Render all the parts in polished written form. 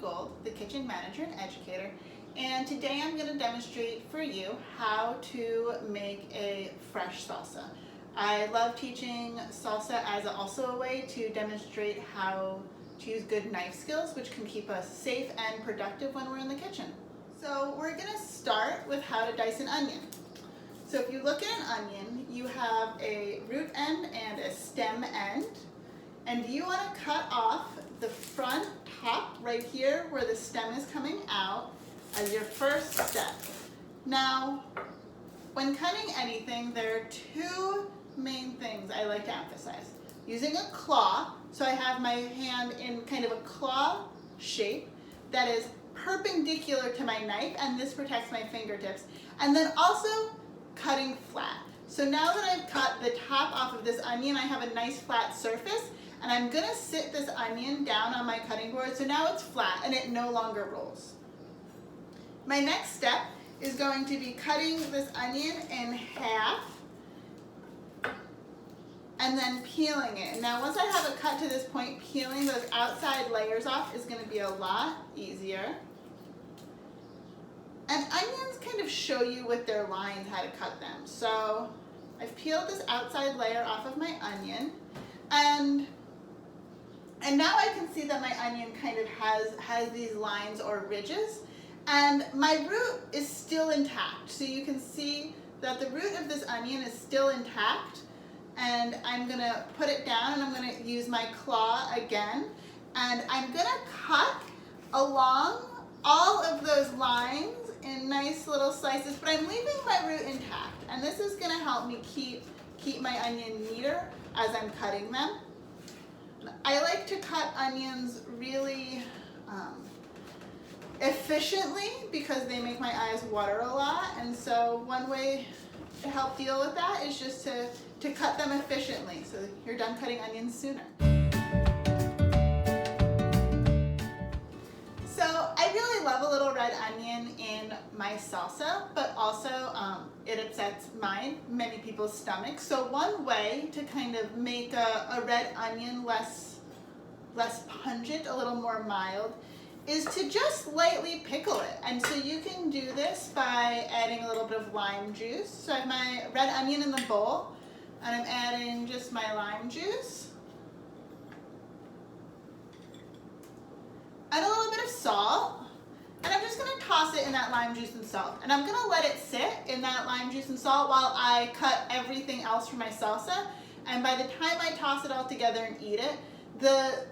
Gold, the kitchen manager and educator, and today I'm going to demonstrate for you how to make a fresh salsa. I love teaching salsa as also a way to demonstrate how to use good knife skills, which can keep us safe and productive when we're in the kitchen. So we're going to start with how to dice an onion. So if you look at an onion, you have a root end and a stem end, and you want to cut off the front top right here where the stem is coming out as your first step. Now, when cutting anything, there are two main things I like to emphasize. Using a claw, so I have my hand in kind of a claw shape that is perpendicular to my knife, and this protects my fingertips. And then also cutting flat. So now that I've cut the top off of this onion, I have a nice flat surface, and I'm gonna sit this onion down on my cutting board so now it's flat and it no longer rolls. My next step is going to be cutting this onion in half and then peeling it. Now once I have it cut to this point, peeling those outside layers off is gonna be a lot easier. And onions kind of show you with their lines how to cut them. So I've peeled this outside layer off of my onion, and now I can see that my onion kind of has these lines or ridges, and my root is still intact. So you can see that the root of this onion is still intact, and I'm gonna put it down and I'm gonna use my claw again, and I'm gonna cut along all of those lines in nice little slices, but I'm leaving my root intact, and this is gonna help me keep my onion neater as I'm cutting them. I like to cut onions really efficiently because they make my eyes water a lot, and so one way to help deal with that is just to cut them efficiently so you're done cutting onions sooner. So I really love a little red onion in my salsa, but also it upsets many people's stomachs. So one way to kind of make a red onion less pungent, a little more mild, is to just lightly pickle it. And so you can do this by adding a little bit of lime juice. So I have my red onion in the bowl, and I'm adding just my lime juice. Add a little bit of salt, and I'm just gonna toss it in that lime juice and salt. And I'm gonna let it sit in that lime juice and salt while I cut everything else for my salsa. And by the time I toss it all together and eat it, the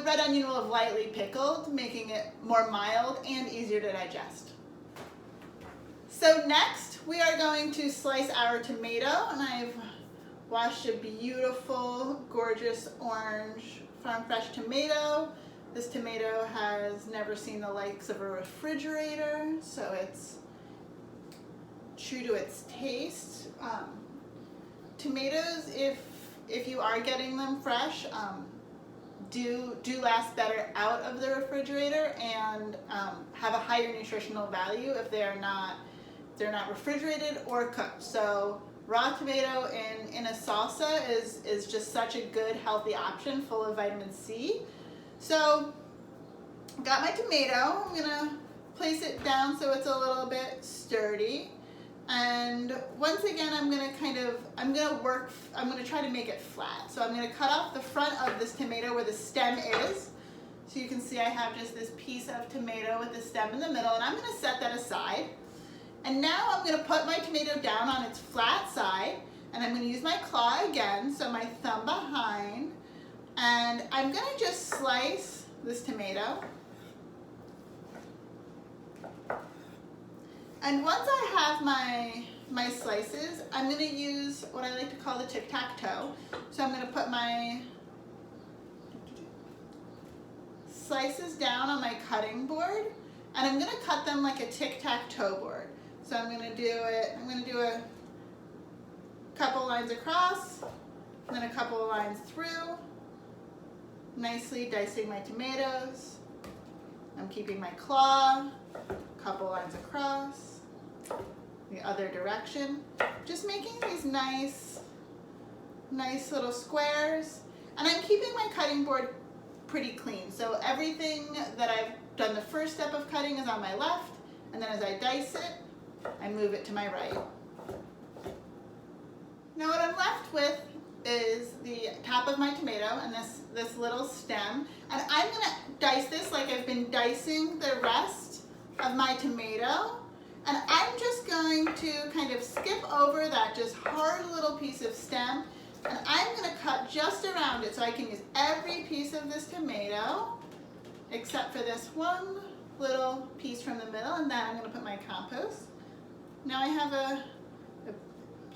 red onion will have lightly pickled, making it more mild and easier to digest. So next, we are going to slice our tomato, and I've washed a beautiful, gorgeous orange farm fresh tomato. This tomato has never seen the likes of a refrigerator, so it's true to its taste. Tomatoes, if you are getting them fresh, do last better out of the refrigerator and have a higher nutritional value if they're not refrigerated or cooked. So raw tomato in a salsa is just such a good, healthy option, full of vitamin C. So, got my tomato. I'm gonna place it down so it's a little bit sturdy. And once again, I'm gonna try to make it flat. So I'm gonna cut off the front of this tomato where the stem is. So you can see I have just this piece of tomato with the stem in the middle, and I'm gonna set that aside. And now I'm gonna put my tomato down on its flat side, and I'm gonna use my claw again, so my thumb behind, and I'm gonna just slice this tomato. And once I have my slices, I'm gonna use what I like to call the tic-tac-toe. So I'm gonna put my slices down on my cutting board, and I'm gonna cut them like a tic-tac-toe board. So I'm gonna do a couple lines across, and then a couple of lines through, nicely dicing my tomatoes. I'm keeping my claw, couple lines across, the other direction. Just making these nice little squares. And I'm keeping my cutting board pretty clean. So everything that I've done the first step of cutting is on my left, and then as I dice it, I move it to my right. Now what I'm left with is the top of my tomato and this little stem. And I'm gonna dice this like I've been dicing the rest of my tomato. And I'm just going to kind of skip over that just hard little piece of stem. And I'm gonna cut just around it so I can use every piece of this tomato except for this one little piece from the middle, and then I'm gonna put my compost. Now I have a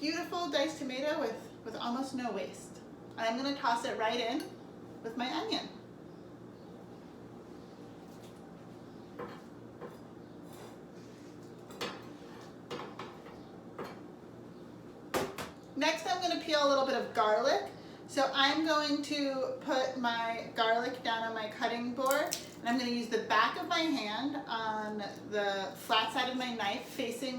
beautiful diced tomato with almost no waste. I'm gonna toss it right in with my onion. Next I'm gonna peel a little bit of garlic. So I'm going to put my garlic down on my cutting board, and I'm going to use the back of my hand on the flat side of my knife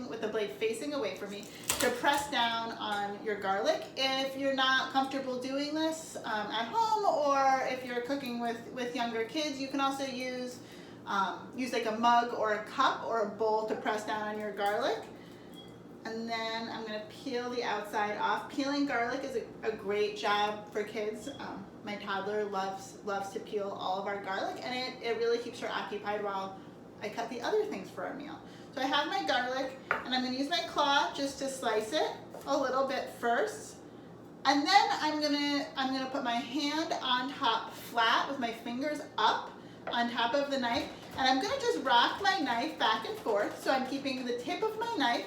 with the blade facing away from me to press down on your garlic. If you're not comfortable doing this at home, or if you're cooking with younger kids, you can also use like a mug or a cup or a bowl to press down on your garlic. And then I'm going to peel the outside off. Peeling garlic is a great job for kids. My toddler loves to peel all of our garlic, and it really keeps her occupied while I cut the other things for our meal. So I have my garlic, and I'm going to use my claw just to slice it a little bit first. And then I'm gonna put my hand on top flat with my fingers up on top of the knife, and I'm going to just rock my knife back and forth. So I'm keeping the tip of my knife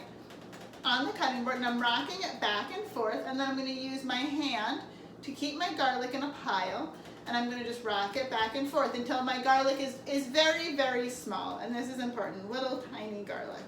on the cutting board, and I'm rocking it back and forth, and then I'm going to use my hand to keep my garlic in a pile, and I'm going to just rock it back and forth until my garlic is very, very small. And this is important, little tiny garlic.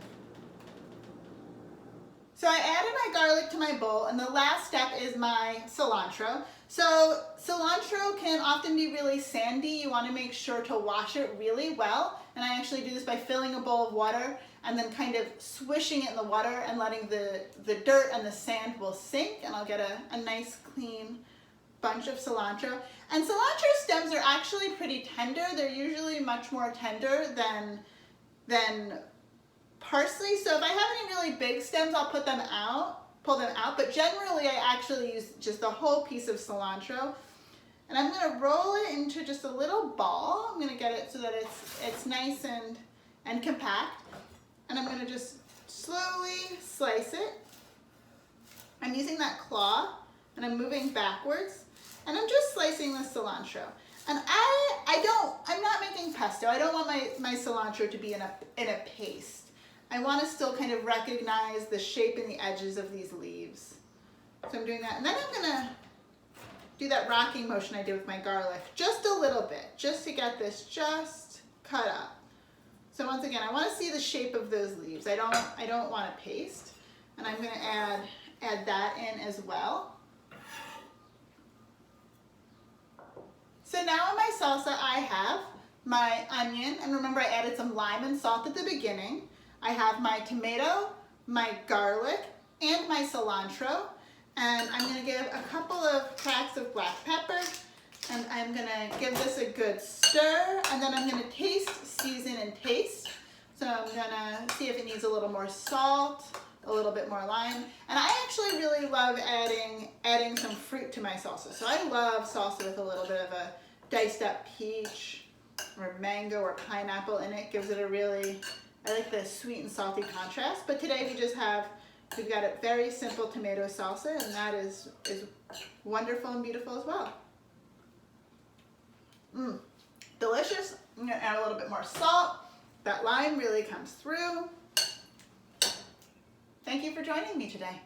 So I added my garlic to my bowl, and the last step is my cilantro. So cilantro can often be really sandy. You want to make sure to wash it really well, and I actually do this by filling a bowl of water and then kind of swishing it in the water and letting the dirt and the sand will sink, and I'll get a nice clean bunch of cilantro. And cilantro stems are actually pretty tender. They're usually much more tender than parsley. So if I have any really big stems, I'll pull them out, but generally I actually use just the whole piece of cilantro. And I'm gonna roll it into just a little ball. I'm gonna get it so that it's nice and compact. And I'm gonna just slowly slice it. I'm using that claw, and I'm moving backwards, and I'm just slicing the cilantro. And I'm not making pesto. I don't want my cilantro to be in a paste. I want to still kind of recognize the shape and the edges of these leaves. So I'm doing that, and then I'm gonna do that rocking motion I did with my garlic, just a little bit, just to get this just cut up. So once again, I want to see the shape of those leaves. I don't want a paste, and I'm going to add that in as well. So now in my salsa, I have my onion, and remember I added some lime and salt at the beginning. I have my tomato, my garlic, and my cilantro, and I'm going to give a couple of cracks of black pepper. And I'm gonna give this a good stir, and then I'm gonna taste, season, and taste. So I'm gonna see if it needs a little more salt, a little bit more lime. And I actually really love adding some fruit to my salsa. So I love salsa with a little bit of a diced up peach or mango or pineapple in it. Gives it I like the sweet and salty contrast. But today we've got a very simple tomato salsa, and that is wonderful and beautiful as well. Delicious. I'm going to add a little bit more salt. That lime really comes through. Thank you for joining me today.